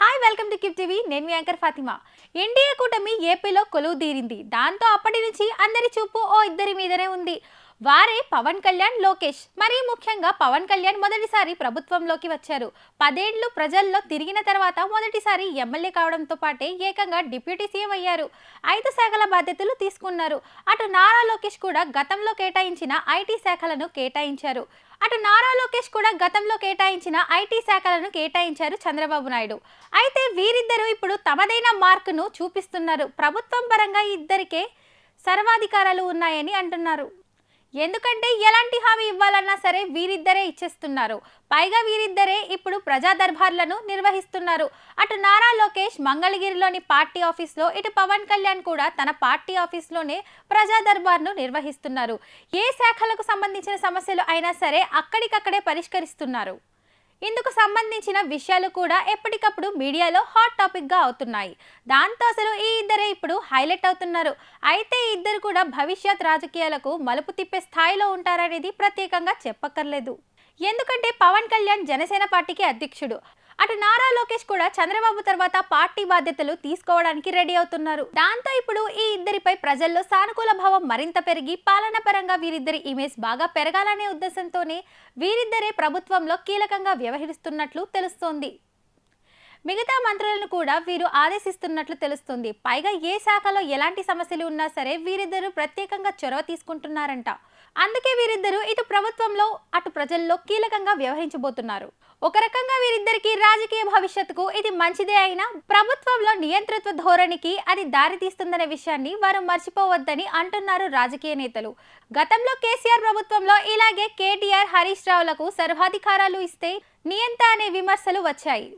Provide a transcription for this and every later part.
Hi welcome to keep TV. నేను మీ anchor Fatima. NDA కూటమి ఏపీలో కొలువు తీరింది. దాంతో అప్పటి నుంచి అందరి చూపు ఓ ఇద్దరి మీదనే ఉంది. వారే పవన్ కళ్యాణ్, లోకేష్. మరీ ముఖ్యంగా పవన్ కళ్యాణ్ మొదటిసారి ప్రభుత్వంలోకి వచ్చారు. 10 ఏళ్లు ప్రజల్లో తిరిగిన తర్వాత మొదటిసారి ఎమ్మెల్యే కావడంతో పాటే ఏకంగా డిప్యూటీ సీఎం అయ్యారు. 5 శాఖల బాధ్యతలు తీసుకున్నారు. అటు నారా లోకేష్ కూడా గతంలో కేటాయించిన ఐటీ శాఖలను కేటాయించారు. చంద్రబాబు నాయుడు. అయితే వీరిద్దరూ ఇప్పుడు తమదైన మార్కును చూపిస్తున్నారు. ప్రభుత్వం పరంగా ఇద్దరికే సర్వాధికారాలు ఉన్నాయని అంటున్నారు. ఎందుకంటే ఎలాంటి హామీ ఇవ్వాలన్నా సరే వీరిద్దరే ఇచ్చేస్తున్నారు. పైగా వీరిద్దరే ఇప్పుడు ప్రజా దర్బార్లను నిర్వహిస్తున్నారు. అటు నారా లోకేష్ మంగళగిరిలోని పార్టీ ఆఫీస్లో, ఇటు పవన్ కళ్యాణ్ కూడా తన పార్టీ ఆఫీస్లోనే ప్రజా దర్బార్ను నిర్వహిస్తున్నారు. ఏ శాఖలకు సంబంధించిన సమస్యలు అయినా సరే అక్కడికక్కడే పరిష్కరిస్తున్నారు. ఇందుకు సంబంధించిన విషయాలు కూడా ఎప్పటికప్పుడు మీడియాలో హాట్ టాపిక్ గా అవుతున్నాయి. దాంతో అసలు ఈ ఇద్దరే ఇప్పుడు హైలైట్ అవుతున్నారు. అయితే ఈ ఇద్దరు కూడా భవిష్యత్ రాజకీయాలకు మలుపు తిప్పే స్థాయిలో ఉంటారనేది ప్రత్యేకంగా చెప్పక్కర్లేదు. ఎందుకంటే పవన్ కళ్యాణ్ జనసేన పార్టీకి అధ్యక్షుడు. అటు నారా లోకేష్ కూడా చంద్రబాబు తర్వాత పార్టీ బాధ్యతలు తీసుకోవడానికి రెడీ అవుతున్నారు. దాంతో ఇప్పుడు ఈ ఇద్దరిపై ప్రజల్లో సానుకూల భావం మరింత పెరిగి పాలన పరంగా వీరిద్దరి ఇమేజ్ బాగా పెరగాలనే ఉద్దేశంతోనే వీరిద్దరే ప్రభుత్వంలో కీలకంగా వ్యవహరిస్తున్నట్లు తెలుస్తోంది. మిగతా మంత్రులను కూడా వీరు ఆదేశిస్తున్నట్లు తెలుస్తుంది. పైగా ఏ శాఖలో ఎలాంటి సమస్యలు ఉన్నా సరే వీరిద్దరూ ప్రత్యేకంగా చొరవ తీసుకుంటున్నారంట. అందుకే వీరిద్దరూ ఇటు ప్రభుత్వంలో అటు ప్రజల్లో కీలకంగా వ్యవహరించబోతున్నారు. ఒక రకంగా వీరిద్దరికి రాజకీయ భవిష్యత్తుకు ఇది మంచిదే అయినా ప్రభుత్వంలో నియంతృత్వ ధోరణికి అది దారి తీస్తుందనే విషయాన్ని వారు మర్చిపోవద్దని అంటున్నారు రాజకీయ నేతలు. గతంలో కేసీఆర్ ప్రభుత్వంలో ఇలాగే కేటీఆర్, హరీష్ రావులకు సర్వాధికారాలు ఇస్తే నియంత అనే విమర్శలు వచ్చాయి.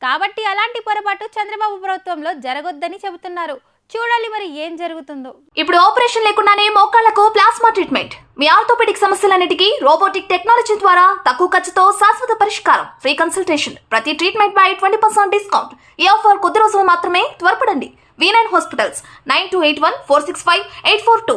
కాబట్టి అలాంటి పొరపాటు చంద్రబాబు ప్రభుత్వంలో జరగొద్దని చెబుతున్నారు. చూడాలి మరి ఏం జరుగుతుందో. ఇప్పుడు ఆపరేషన్ లేకుండానే మోకాళ్లకు ప్లాస్మా ట్రీట్మెంట్. మీ ఆర్థోపెడిక్ సమస్యలన్నిటికీ రోబోటిక్ టెక్నాలజీ ద్వారా తక్కువ ఖర్చుతో శాశ్వత పరిష్కారం. Free consultation. ప్రతి ట్రీట్మెంట్ పై 20% డిస్కౌంట్. ఈ ఆఫర్ కొద్ది రోజులు మాత్రమే. త్వరపడండి. V9 hospitals 9281465842.